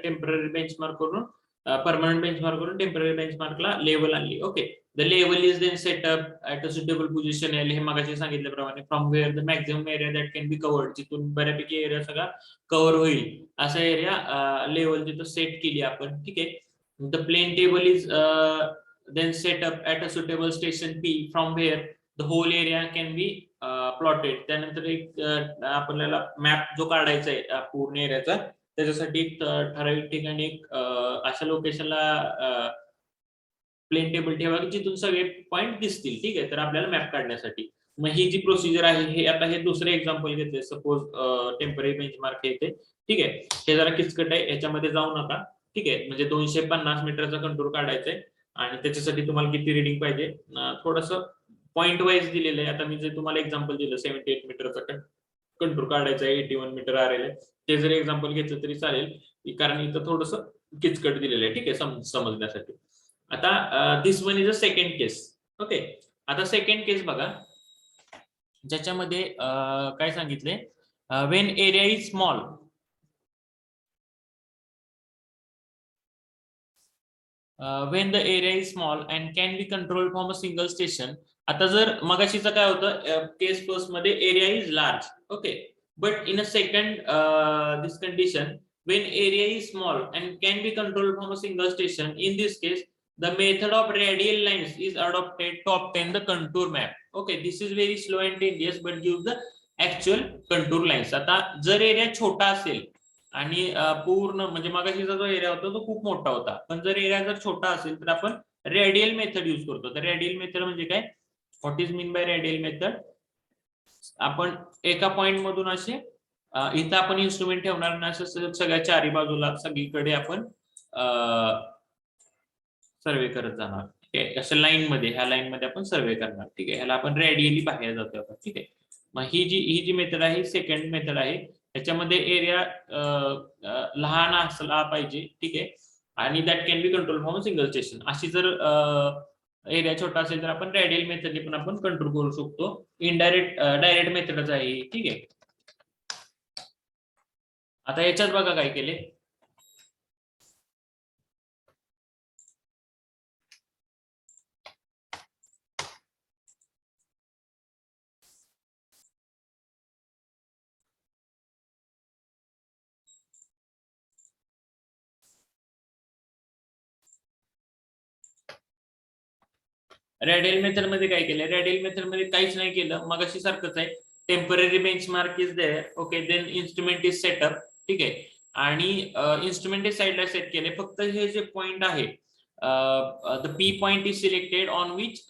[SPEAKER 1] टेम्पररी बेंचमार्क करून परमनंट बेंचमार्क करून टेम्पररी बेंचमार्कला लेवल आणली. Okay, the level is then set up at a suitable position. हे मगाशी सांगितल्याप्रमाणे from where the maximum area that can be covered, जिथून बऱ्यापैकी एरिया सगळा कव्हर होईल असा एरिया लेवल तिथं सेट केली आपण, ठीक आहे. The plane table is then set up at a suitable station P from where the whole area can be plotted. त्यानंतर एक आपल्याला मॅप जो काढायचा आहे पूर्ण एरियाचा, त्याच्यासाठी एक ठराविक ठिकाणी एक अशा लोकेशनला प्लेन टेबल ठेवा की जिथून सगळे पॉइंट दिसतील, ठीक आहे. तर आपल्याला मॅप काढण्यासाठी मग ही जी प्रोसिजर आहे, हे आता हे दुसरे एक्झाम्पल घेतले. सपोज टेम्पररी बेंचमार्क येते, ठीक आहे. हे जरा किचकट आहे, याच्यामध्ये जाऊ नका, ठीक आहे. म्हणजे 250 मीटरचा कंटूर काढायचा आहे आणि त्याच्यासाठी तुम्हाला किती रिडिंग पाहिजे, थोडस पॉइंट वाईज दिलेलं आहे. आता मी जे तुम्हाला एक्झाम्पल दिलं 78 मीटरचा कंटूर काढायचा आहे, 81 मीटर आलेलं आहे, ते जर एक्झाम्पल घेतलं तरी चालेल, कारण इथं थोडस किचकट दिलेलं आहे, ठीक आहे, समजण्यासाठी. आता this one is a second case. Okay, आता सेकंड केस बघा, ज्याच्यामध्ये काय सांगितले, when area is small, when the area is small and can be controlled from a single station. आता जर मगाशीचं काय होतं, केस फर्स्ट मध्ये area is large, okay, but in a second this condition when area is small and can be controlled from a single station. In this case, the method of radial lines is adopted to obtain the contour map. Okay, this is very slow and tedious but gives the actual contour lines. आता जर area छोटा असेल आणि पूर्ण म्हणजे मगाशीचा जो area होता तो खूप मोठा होता, पण जर एरिया जर छोटा असेल तर आपण रेडियल मेथड यूज करतो. तर रेडियल मेथड म्हणजे काय, what is mean by radial method? आपण एका पॉइंट मधून असे इथं आपण इन्स्ट्रुमेंट ठेवणार ना, असं सगळ्या चारी बाजूला सगळीकडे आपण सर्वे करत जाणार. ठीक आहे, असं लाईन मध्ये, ह्या लाईन मध्ये आपण सर्वे करणार. ठीक आहे, ह्याला आपण रेडियली बाहेर जातो आपण. ठीक आहे, मग ही जी मेथड आहे सेकंड मेथड आहे. त्याच्यामध्ये एरिया लहान असला पाहिजे. ठीक आहे, आणि that can B control from single station. अशी जर एरिया छोटा असेल तर आपण रेडियल मेथडने पण आपण कंट्रोल करू शकतो. डायरेक्ट मेथडच आहे. ठीक आहे, आता याच्यात बघा काय केले. रेडियल मेथड मध्ये काय केलं, रेडियल मेथड मध्ये काहीच नाही केलं, मग अशी सारखंच आहे. Temporary benchmark is there. Okay, then instrument is set up. ठीक आहे, आणि इन्स्ट्रुमेंट इज साइडला सेट केले. फक्त हे जे पॉइंट आहे, the P point is selected on which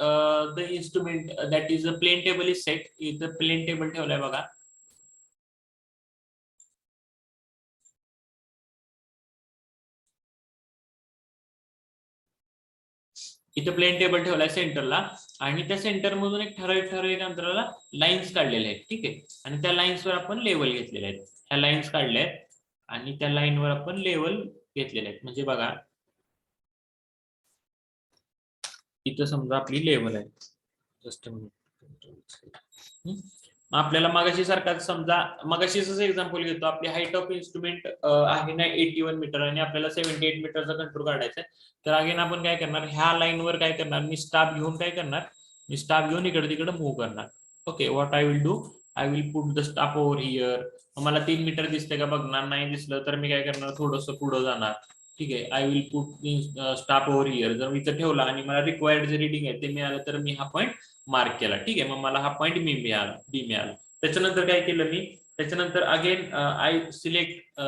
[SPEAKER 1] the instrument that is a plane table is set. इथं प्लेन टेबल ठेवलाय बघा. इथे प्लेन टेबल ठेवलाय सेंटरला, आणि त्या सेंटर मधून एक ठराविक अंतराला लाईन्स काढलेल्या आहेत. ठीक आहे, आणि त्या लाईन्सवर आपण लेवल घेतलेले आहेत. ह्या लाईन्स काढल्या आहेत आणि त्या लाईनवर आपण लेवल घेतलेले आहेत. म्हणजे बघा, इथं समजा आपली लेवल आहे. जस्ट आपल्याला मगाशी सारखा समजा, मगाशीच एक्झाम्पल घेतो. आपली हाईट ऑफ इन्स्ट्रुमेंट आहे ना 81 मीटर आणि आपल्याला 78 मीटरचा कंट्रोल काढायचा आहे. तर अगेन आपण काय करणार, ह्या लाईनवर काय करणार, मी स्टाफ घेऊन काय करणार, मी स्टाफ घेऊन इकडे तिकडे मूव्ह करणार. Okay, what I will do, I will put the staff over here. मला 3 मीटर दिसते का बघणार, नाही दिसलं तर मी काय करणार, थोडंसं पुढे जाणार. ठीक आहे, I will put staff over here. जर मी इथं ठेवला आणि मला रिक्वायर्ड जे रिडिंग आहे ते मिळालं तर मी हा पॉईंट मार्क केला. ठीक आहे, मग मला हा पॉईंट बी मिळाला. त्याच्यानंतर काय केलं मी, त्याच्यानंतर again I select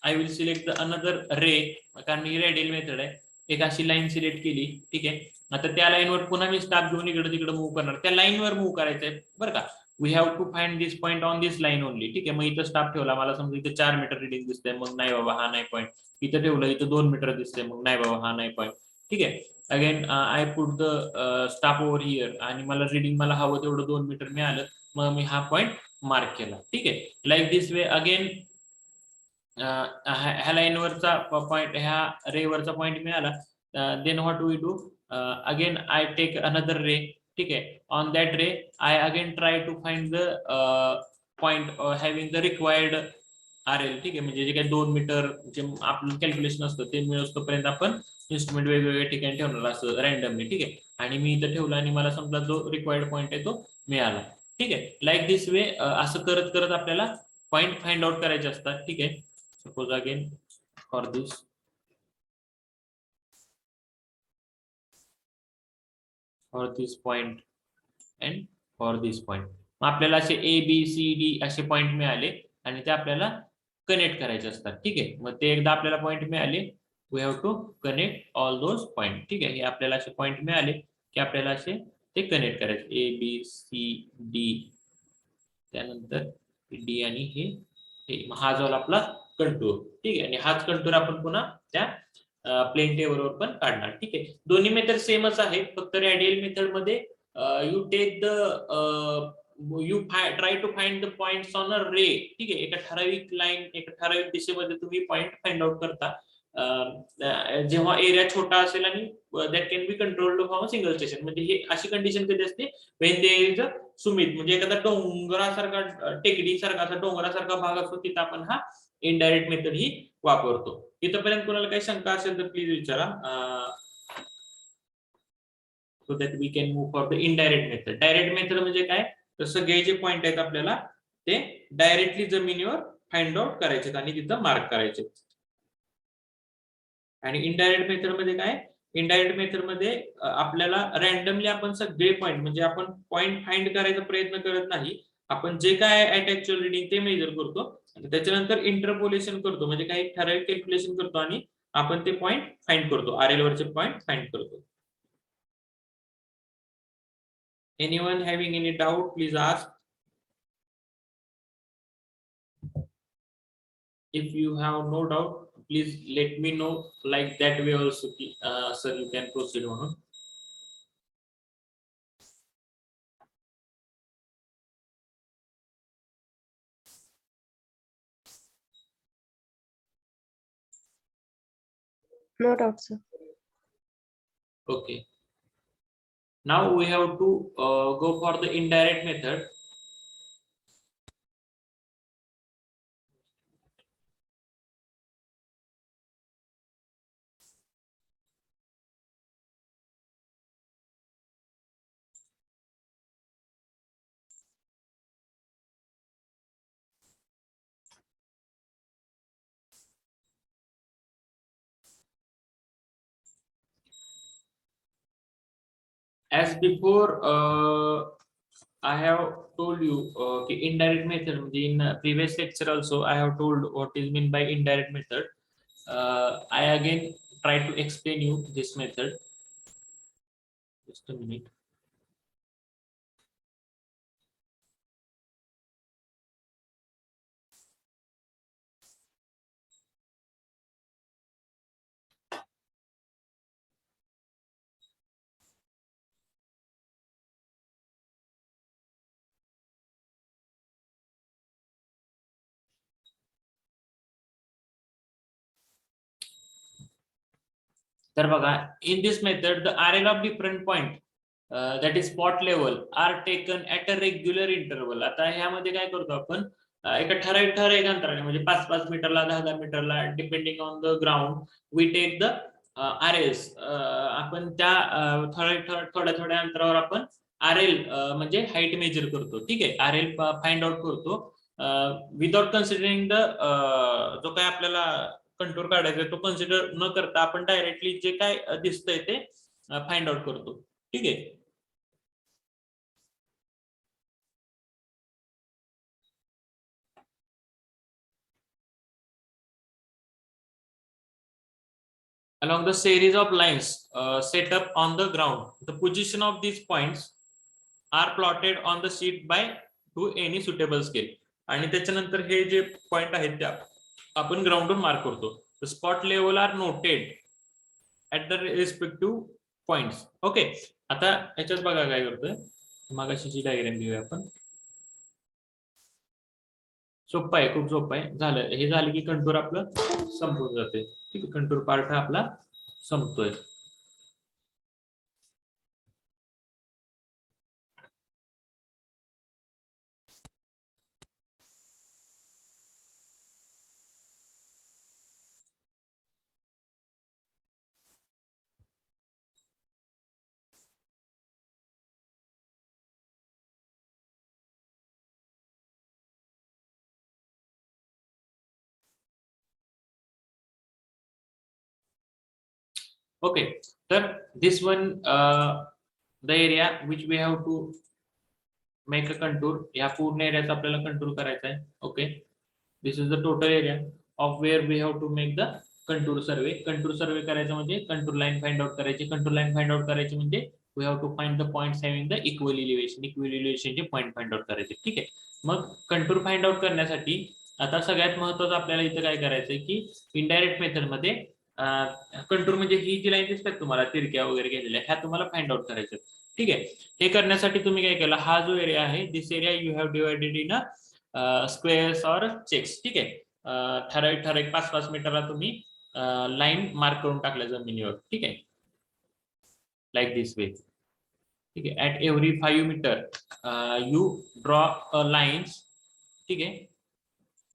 [SPEAKER 1] I will select the another रे, कारण ही रेडियल मेथड आहे. एक अशी लाईन सिलेक्ट केली. ठीक आहे, आता त्या लाईनवर पुन्हा मी स्टाफ घेऊन इकडे तिकडे मूव्ह करणार. त्या लाईनवर मूव्ह करायचं आहे बरं का. We have to find this point on this line only. ठीक आहे, मग इथं स्टाफ ठेवला, मला समजा इथं 4 मीटर रिडिंग दिसतंय, मग नाही बाबा हा नाही पॉईंट. इथं ठेवलं, इथं 2 मीटर दिसतंय, मग नाही बाबा हा नाही पॉईंट. ठीक आहे, again I put the staff over here आणि मला रिडिंग मला हवं तेवढं 2 मीटर मिळालं, मग मी हा पॉईंट मार्क केला. ठीक आहे, लाईक दिस वे. अगेन ह्या लाईनवरचा पॉईंट, ह्या रेवरचा पॉईंट मिळाला. Then what we do, again I take another ray. ठीक आहे, on that ray I again try to find the point having the required RL. ठीक आहे, म्हणजे जे काही 2 मीटर जे आपलं कॅल्क्युलेशन असतं ते मिळवतोपर्यंत आपण इन्स्ट्रुमेंट वेगवेगळ्या ठिकाणी ठेवणार असं रॅन्डमली. ठीक आहे, आणि मी इथं ठेवलं आणि मला समजा जो रिक्वायर्ड पॉईंट आहे तो मिळाला. ठीक आहे, लाईक दिस वे. असं करत करत आपल्याला पॉईंट फाइंड आउट करायचे असतात. ठीक आहे, suppose again for this point and for this point. मग आपल्याला असे ABCD असे पॉइंट मिळाले आणि ते आपल्याला कनेक्ट करायचे असतात. ठीक आहे, मग ते एकदा आपल्याला पॉइंट मिळाले, we have to connect all those point. ठीक आहे, हे आपल्याला असे पॉइंट मिळाले की आपल्याला असे ते कनेक्ट करायचे, ABCD, त्यानंतर D आणि हे. हा जो आपला कंटूर. ठीक आहे, आणि हाच कंटूर आपण पुन्हा त्या प्लेन टेबलवर पण काढणार. ठीक आहे, दोन्ही मेथड सेमच आहे, फक्त रेडियल मेथड मध्ये you take the you try to find the points on a ray. ठीक आहे, एका ठराविक लाईन, एका ठराविक दिशेमध्ये तुम्ही पॉइंट फाइंड आउट करता. जेव्हा एरिया छोटा असेल आणि that can be controlled from a single station. म्हणजे हे अशी कंडिशन कधी असते, when there is a summit, म्हणजे एखादा डोंगरासारखा, टेकडी सारखा, असा डोंगरासारखा भाग असतो, तिथं आपण हा इनडायरेक्ट मेथड ही वापरतो. इथपर्यंत कोणाला काही शंका असेल तर प्लीज विचारा, so that we can move for the indirect method. Direct method म्हणजे काय, तर सगळे जे पॉइंट आहेत आपल्याला ते डायरेक्टली जमिनीवर फाइंड आउट करायचे आणि तिथं मार्क करायचे. आणि इनडायरेक्ट मेथड मध्ये काय, इनडायरेक्ट मेथड मध्ये आपल्याला रॅन्डमली आपण सगळे पॉईंट म्हणजे आपण पॉईंट फाइंड करायचा प्रयत्न करत नाही, आपण जे काय ऍट ऍक्च्युअल रिडिंग ते मेजर करतो आणि त्याच्यानंतर इंटरपोलेशन करतो, म्हणजे काही ठराविक कॅल्क्युलेशन करतो आणि आपण ते पॉईंट फाइंड करतो, RL वरचे पॉईंट फाइंड करतो. Anyone having any doubt please ask. If you have no doubt, please let me know like that way also. Sir, you can proceed on.
[SPEAKER 4] No doubt, sir.
[SPEAKER 1] Okay. Now we have to go for the indirect method. As before, I have told you indirect method. In previous lecture also, I have told what is meant by indirect method. I again try to explain you this method. Just a minute. तर बघा, in this method the RL of different point that is spot level are taken at a regular interval. आता ह्यामध्ये काय करतो आपण, एका ठराविक अंतराने म्हणजे 5-5 मीटरला 10-10 मीटरला depending on the ground we take the RLs. आपण त्या थोड्या अंतरावर आपण RL म्हणजे हाईट मेजर करतो. ठीक आहे, RL फाइंड आउट करतो विदाउट कन्सिडरिंग द जो काय आपल्याला कंटूर काढायचा तो कन्सिडर न करता आपण डायरेक्टली जे काय दिसतंय ते फाइंड आउट करतो. ठीक आहे. Along the series of lines set up on the ground, the position of these points are plotted on the sheet by to any suitable scale. आणि त्याच्यानंतर हे जे पॉइंट आहेत त्या आपण ग्राउंडवर मार्क करतो. The spot level are noted at the respective points. Okay, आता याच्यात बघा काय करतोय, मागाशीची डायग्राम घेऊया आपण. सोपं आहे, खूप सोपं आहे. झालं, हे झालं की कंटूर आपलं संपून जाते. ठीक आहे, कंटूर पार्ट हा आपला संपतोय. Okay, so this one the area which we have to make a contour. या पूर्ण एरियाचा आपल्याला कंटूर करायचा आहे. Okay, this is the total area of where we have to make the contour survey. Contour survey करायचं म्हणजे contour line find out करायची. Contour line find out करायची म्हणजे we have to find the points having the equal elevation. Equal इलिव्हेशनचे point find out करायचे. ठीक आहे, मग कंटूर फाइंड आउट करण्यासाठी आता सगळ्यात महत्त्वाचं आपल्याला इथं काय करायचंय की इनडायरेक्ट मेथड मध्ये कंटूर म्हणजे ही जी लाईन दिसतात तुम्हाला तिरक्या वगैरे गेलेल्या ह्या तुम्हाला फाइंड आउट करायच्या. ठीक आहे, हे करण्यासाठी तुम्ही काय केलं, हा जो एरिया आहे this area you have divided in squares और चेक्स. ठीक आहे, ठराविक 5-5 मीटरला तुम्ही लाईन मार्क करून टाकल्या जमिनीवर. ठीक आहे, लाईक दिस वे. ठीक आहे, at every 5 metre you draw lines. ठीक आहे,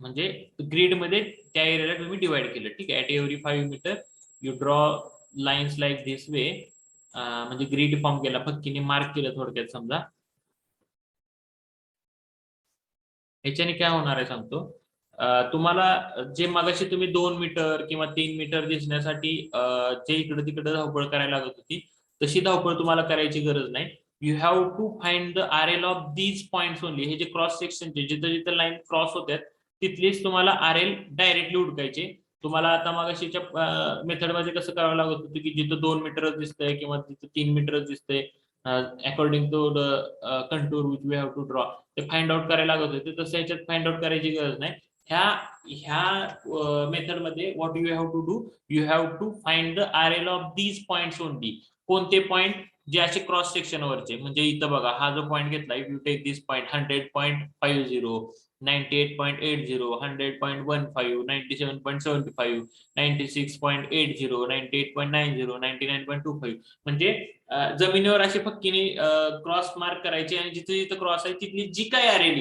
[SPEAKER 1] म्हणजे ग्रीड मध्ये त्या एरियाला तुम्ही डिवाइड केलं. ठीक आहे, at every 5 metre you draw lines like this way. म्हणजे ग्रीड फॉर्म केला, फक्कीने मार्क केलं थोडक्यात. समजा ह्याच्याने काय होणार आहे सांगतो, तुम्हाला जे मगाशी तुम्ही 2 मीटर किंवा 3 मीटर दिसण्यासाठी जे इकडे तिकडे धावपळ करायला लागत होती तशी धावपळ तुम्हाला करायची गरज नाही. You have to find the RL of these points only. हे जे क्रॉस सेक्शनचे जिथं जिथं लाईन क्रॉस होत्यात तिथलीच तुम्हाला RL डायरेक्टली उडकायचे. तुम्हाला आता मगाशीच्या मेथड मध्ये कसं करावं लागत होतं की जिथं 2 मीटरच दिसतंय किंवा तिथं 3 मीटरच दिसतंय according to the contour which we have to draw ते फाइंड आउट करायला लागत होते. तसं याच्यात फाइंड आउट करायची गरज नाही. ह्या मेथड मध्ये what you have to do, you have to find the RL of these points only. कोणते पॉइंट जे असे क्रॉस सेक्शन वरचे, म्हणजे इथं बघा हा जो पॉइंट घेतलाय, यू टेक दिस पॉइंट 100.50, 98.80, 100.15, 97.75, 96.80, 98.90, 99.25. म्हणजे जमिनीवर अशी फक्कीने क्रॉस मार्क करायचे आणि जिथे जिथे क्रॉस आहे तिथली जी काय RL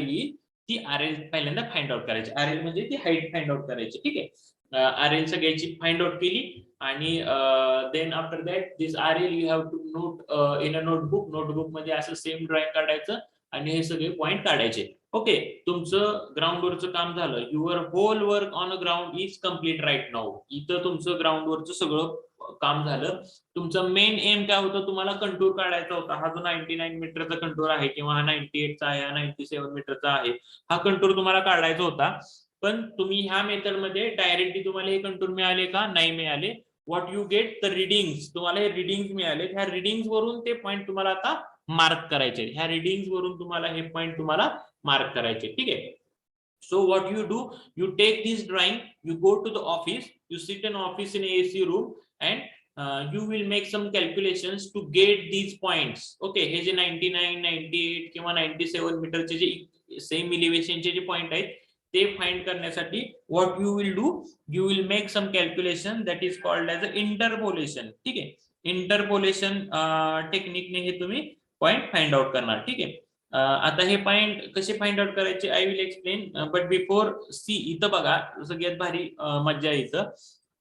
[SPEAKER 1] येईल ती RL पहिल्यांदा फाइंड आउट करायची. RL म्हणजे ती हाईट फाइंड आउट करायची. ठीक आहे. RL सगळ्याची फाइंड आउट केली आणि then after that this RL you have to note in a notebook मध्ये असं सेम ड्रॉइंग काढायचं आणि हे सगळे पॉइंट काढायचे. ओके, तुमचं ग्राउंडवरचं काम झालं. Your whole work on a ground is complete right now. इथं तुमचं ग्राउंडवरचं सगळं काम झालं. तुमचं मेन एम काय होतं, तुम्हाला कंटूर काढायचा होता. हा जो 99 मीटरचा कंटूर आहे किंवा हा 98 चा आहे, हा 97 मीटरचा आहे, हा कंटूर तुम्हाला काढायचा होता. पण तुम्ही ह्या मेथड मध्ये डायरेक्टली तुम्हाला हे कंटूर मिळाले का? नाही मिळाले. What you get the readings, तुम्हाला हे रिडिंग्स मिळाले. ह्या रिडिंग्स वरून ते पॉइंट तुम्हाला आता मार्क करायचे. ह्या रिडिंग्स वरून तुम्हाला हे पॉइंट तुम्हाला मार्क करायचे. ठीक आहे. So what you do, you take this drawing, you go to the office, you sit in office in AC room and you will make some calculations to get these points. Okay, हे जे 99, 98 किंवा 97 मीटरचे जे same इलिव्हेशनचे जे point आहेत ते find करण्यासाठी what you will do, you will make some calculation that is called as a interpolation. ठीक आहे. इंटरपोलेशन टेक्निकने हे तुम्ही पॉइंट फाइंड आउट करणार. ठीक आहे. आता हे पॉइंट कसे फाइंड आउट करायचे I will explain, but before see इथं बघा सगळ्यात भारी मज्जा आहे इथं.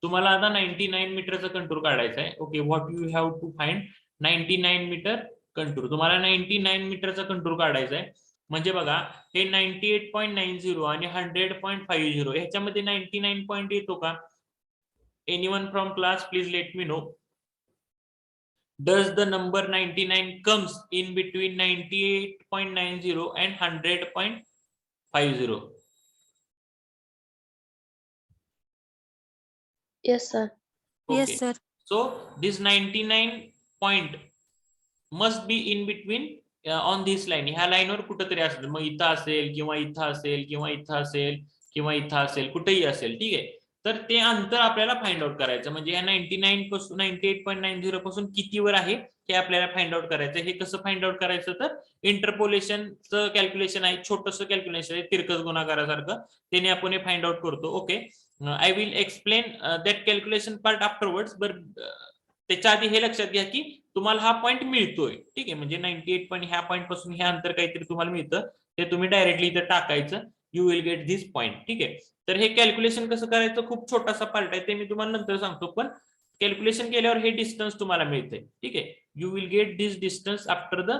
[SPEAKER 1] तुम्हाला आता 99 मीटरचा कंटूर काढायचा आहे. Okay, what you have to find 99 metre contour. तुम्हाला 99 मीटरचा कंटूर काढायचा आहे. म्हणजे बघा हे 98.90 आणि 100.50 ह्याच्यामध्ये 99 पॉइंट येतो का? Anyone from class please let me know. Does the number 99 comes in between 98.90 and 100.50?
[SPEAKER 4] Yes, sir.
[SPEAKER 5] Yes, sir.
[SPEAKER 1] So this 99 point must be in between on this line. ह्या लाईनवर कुठेतरी असेल. मग इथं असेल किंवा इथं असेल किंवा इथं असेल किंवा इथं असेल, कुठेही असेल. ठीक आहे. तर ते अंतर आपल्याला फाइंड आउट करायचं. म्हणजे या 99 पासून 98.90 पासून कितीवर आहे हे आपल्याला फाइंड आउट करायचं. हे कसं फाइंड आउट करायचं तर इंटरपोलेशनचं कॅल्क्युलेशन आहे. छोटंसं कॅल्क्युलेशन आहे तिरकस गुणाकारासारखं. त्याने आपण हे फाइंड आउट करतो. Okay, I will explain that calculation part afterwards. But त्याच्या आधी हे लक्षात घ्या की तुम्हाला हा पॉईंट मिळतोय. ठीक आहे. म्हणजे 98 पॉईंट ह्या पॉईंट पासून हे अंतर काहीतरी तुम्हाला मिळतं, ते तुम्ही डायरेक्टली इथं टाकायचं. You will get this point. ठीक आहे. तर हे कॅल्क्युलेशन कसं करायचं खूप छोटासा पार्ट आहे, ते मी तुम्हाला नंतर सांगतो. पण कॅल्क्युलेशन केल्यावर हे डिस्टन्स तुम्हाला मिळतंय. ठीक आहे. You will get this distance after the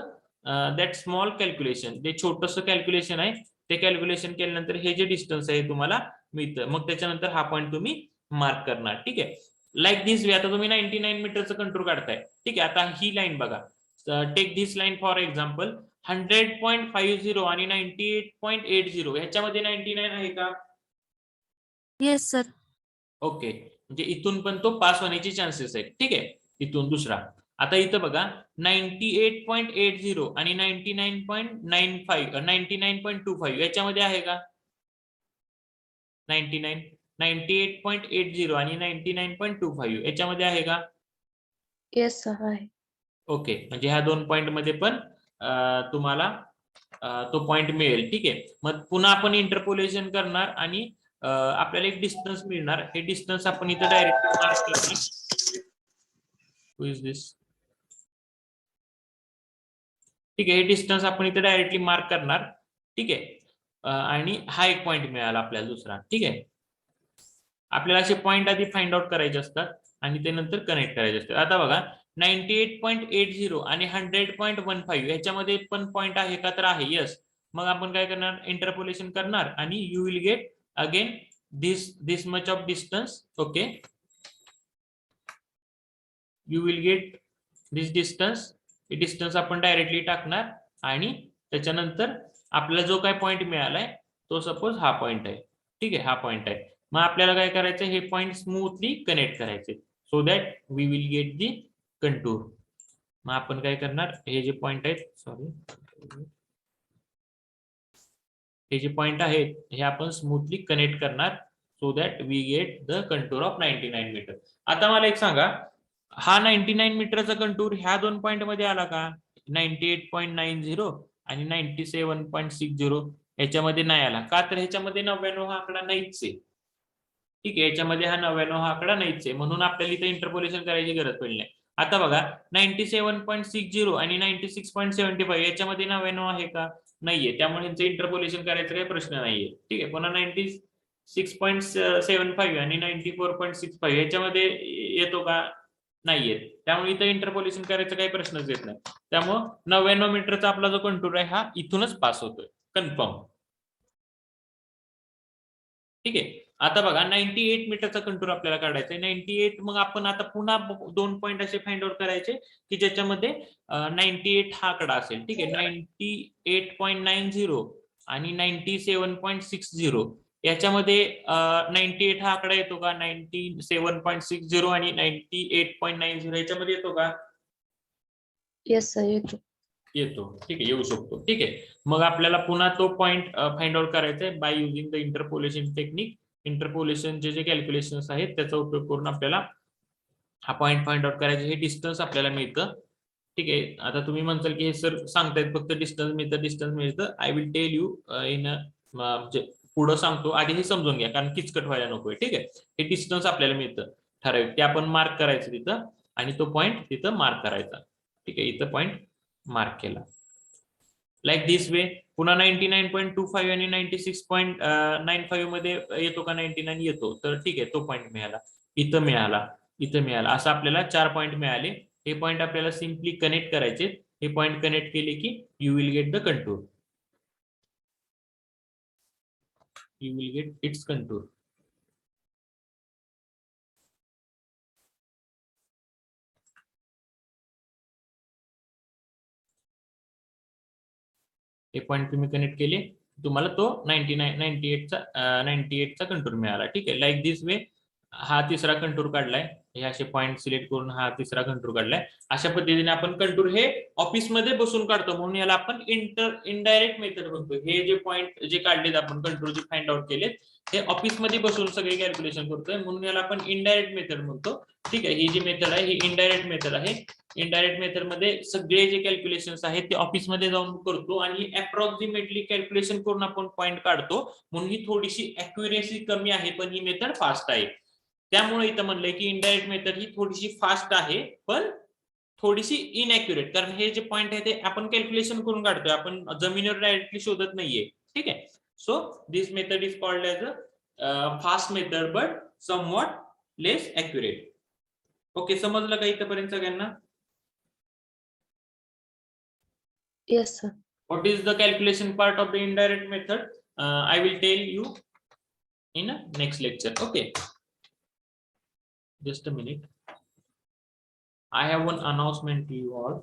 [SPEAKER 1] that small calculation. जे छोटंसं कॅल्क्युलेशन आहे ते कॅल्क्युलेशन केल्यानंतर हे जे डिस्टन्स आहे तुम्हाला मिळतं. मग त्याच्यानंतर हा पॉईंट तुम्ही मार्क करणार. ठीक आहे. Like this way. आता तुम्ही 99 मीटरचं कंटूर काढताय. ठीक आहे. आता ही लाईन बघा. Take this line for example. 100.50 आणि 98.80 ह्याच्यामध्ये 99 आहे का?
[SPEAKER 5] Yes, sir.
[SPEAKER 1] ओके, म्हणजे इथून पण तो पास होण्याची चान्सेस आहेत. ठीक आहे. इथून दुसरा. आता इथं बघा 98.80 आणि 99.25 याच्यामध्ये आहे का? 98.80 आणि 99.25 याच्यामध्ये आहे का?
[SPEAKER 4] Yes, sir. आहे.
[SPEAKER 1] ओके, म्हणजे ह्या दोन पॉइंट मध्ये पण तुम्हाला तो पॉइंट मिळेल. ठीक आहे. मग पुन्हा आपण इंटरपोलेशन करणार आणि आपल्याला एक डिस्टन्स मिळणार. हे डिस्टन्स आपण इथं डायरेक्ट मार्क करणार. हु इज दिस? ठीक आहे. हे डिस्टन्स आपण इथं डायरेक्टली मार्क करणार. ठीक आहे. आणि हा एक पॉइंट मिळाला आपल्याला दुसरा. ठीक आहे. आपल्याला असे पॉइंट आधी फाइंड आउट करायचे असतात आणि ते नंतर कनेक्ट करायचे असतात. आता बघा 98.80 आणि 100.15 ह्याच्यामध्ये पण पॉइंट आहे का? तर आहे. यस. मग आपण काय करणार, इंटरपोलेशन करणार आणि you will gate again this much of distance. Okay, you will get this distance. हे डिस्टन्स आपण डायरेक्टली टाकणार आणि त्याच्यानंतर आपल्याला जो काय पॉइंट मिळालाय तो सपोज हा पॉइंट आहे. ठीक आहे, हा पॉइंट आहे. मग आपल्याला काय करायचं, हे पॉइंट स्मूथली कनेक्ट करायचे so that we will get the contour. मग आपण काय करणार, हे जे पॉइंट आहेत, सॉरी, हे जे पॉइंट आहेत हे आपण स्मूथली कनेक्ट करणार so that we get the contour of 99 metre. आता मला एक सांगा, हा 99 मीटरचा कंटूर ह्या दोन पॉइंट मध्ये आला का, 98.90 आणि 97.60 याच्यामध्ये नाही आला का, तर ह्याच्यामध्ये 99 हा आकडा नाहीच आहे. ठीक आहे, याच्यामध्ये हा 99 हा आकडा नाहीच आहे, म्हणून आपल्याला इथे इंटरपोलेशन करायची गरज पडली नाही. आता बघा 97.60 आणि 96.75 याच्यामध्ये 99 आहे का, नाहीये, त्यामुळे यांचं इंटरपोलेशन करायचं काही प्रश्न नाहीये. ठीक आहे, पुन्हा 96.75 आणि 94.65 याच्यामध्ये येतो का, नाहीये, त्यामुळे इथं इंटरपोलेशन करायचं काही प्रश्नच येत नाही. त्यामुळं 99 मीटरचा आपला जो कंटूर आहे हा इथूनच पास होतोय, कन्फर्म. ठीक आहे, आता बघा 98 मीटरचा कंटूर आपल्याला काढायचा आहे. 98 मग आपण आता पुन्हा दोन पॉइंट असे फाइंड आउट करायचे की ज्याच्यामध्ये 98 हा आकडा असेल. ठीक आहे, 98.90 आणि 97.60 याच्यामध्ये 98 हा आकडा येतो का, 97.60 आणि 98.90 याच्यामध्ये येतो का,
[SPEAKER 4] Yes, sir. येतो.
[SPEAKER 1] येतो. ठीक आहे, येऊ शकतो. ठीक आहे, मग आपल्याला पुन्हा तो पॉइंट फाइंड आउट करायचा आहे by using the interpolation technique. इंटरपोलेशनचे जे कॅल्क्युलेशन्स आहेत त्याचा उपयोग करून आपल्याला हा पॉइंट फाइंड आउट करायचे. हे डिस्टन्स आपल्याला मिळतं. ठीक आहे, आता तुम्ही म्हणताल की हे सर सांगतायत फक्त डिस्टन्स मिळतं. I will tell you in पुढं सांगतो, आधी हे समजून घ्या कारण किचकट व्हायला नकोय. ठीक आहे, हे डिस्टन्स आपल्याला मिळतं ठराविक, ते आपण मार्क करायचं तिथं आणि तो पॉइंट तिथं मार्क करायचा. ठीक आहे, इथं पॉइंट मार्क केला लाईक दिस वे. पुन्हा 99.25 आणि 96.95 मध्ये येतो का, 99 येतो, तर ठीक आहे, तो पॉइंट मिळाला, इथं मिळाला, असं आपल्याला 4 पॉइंट मिळाले. हे पॉइंट आपल्याला सिम्पली कनेक्ट करायचे. हे पॉइंट कनेक्ट केले की you will get the contour, you will gate it's contour. हे पॉइंट तुम्ही कनेक्ट केले, तुम्हाला तो 98चा कंटूर मिळाला. ठीक आहे, लाईक दिस वे. हा तिसरा कंटूर काढलाय, हे असे पॉइंट सिलेक्ट करून हा तिसरा कंटूर काढलाय. अशा पद्धतीने आपण कंटूर हे ऑफिस मध्ये बसून काढतो, म्हणून याला आपण इनडायरेक्ट मेथड म्हणतो. हे जे पॉइंट जे काढलेत आपण कंटूर जे फाइंड आउट केलेत हे ऑफिस मध्ये बसून सगळे कॅल्क्युलेशन करतोय, म्हणून याला आपण इनडायरेक्ट मेथड म्हणतो. ठीक आहे, ही जी मेथड आहे ही इनडायरेक्ट मेथड आहे. इनडायरेक्ट मेथड मध्ये सगळे जे कॅल्क्युलेशन्स आहेत ते ऑफिस मध्ये जाऊन करतो आणि अप्रॉक्सिमेटली कॅल्क्युलेशन करून आपण पॉइंट काढतो, म्हणून ही थोडीशी अॅक्युरेसी कमी आहे पण ही मेथड फास्ट आहे. त्यामुळे इथं म्हणलंय की इनडायरेक्ट मेथड ही थोडीशी फास्ट आहे पण थोडीशी इनअॅक्युरेट, कारण हे जे पॉइंट आहे ते आपण कॅल्क्युलेशन करून काढतोय, आपण जमिनीवर डायरेक्टली शोधत नाहीये. ठीक आहे, so this method is called as a fast method but somewhat less accurate. Okay, समजलं का इथपर्यंत सगळ्यांना?
[SPEAKER 4] Yes, sir.
[SPEAKER 1] What is the calculation part of the indirect method? I will tell you in a next lecture. Okay, just a minute. I have one announcement to you all.